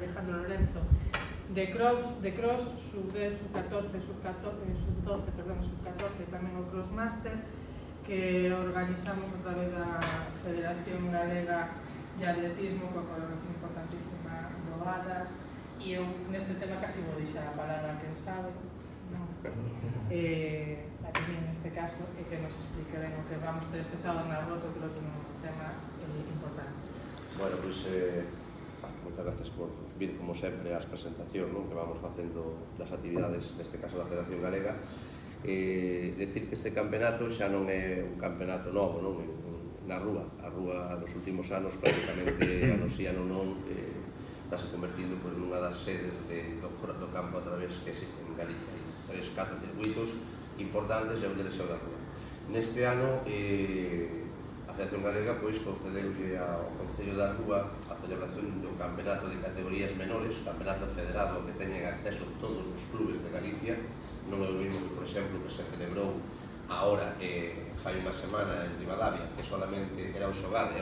Alejandro Lorenzo, de cross, sub-10, sub-14, sub-12, sub-14, tamén o crossmaster, que organizamos a través da Federación Galega de Atletismo, coa colaboración importantísima do ADAS, e eu neste tema casi vou deixar a palabra a quen sabe, non? A que neste caso, e que nos explique ben o que vamos ter este sábado na Rota, creo que é un tema importante. Bueno, pois, moitas gracias por vir, como sempre, ás presentacións que vamos facendo das actividades, neste caso da Federación Galega. Decir que este campeonato xa non é un campeonato novo, non? Na rúa. A rúa nos últimos anos, prácticamente, anos e ano non, estáse convertindo nunha das sedes do campo a través que existe en Galicia. Hai 3-4 circuitos importantes e un deles é o da rúa. Neste ano, a Federación Galega concedeulle ao Concello da Rúa a celebración do campeonato de categorías menores, campeonato federado que teñen acceso todos os clubes de Galicia. Non é o mesmo que, por exemplo, que se celebrou agora, fai unha semana en Ribadavia, que solamente era o xogar,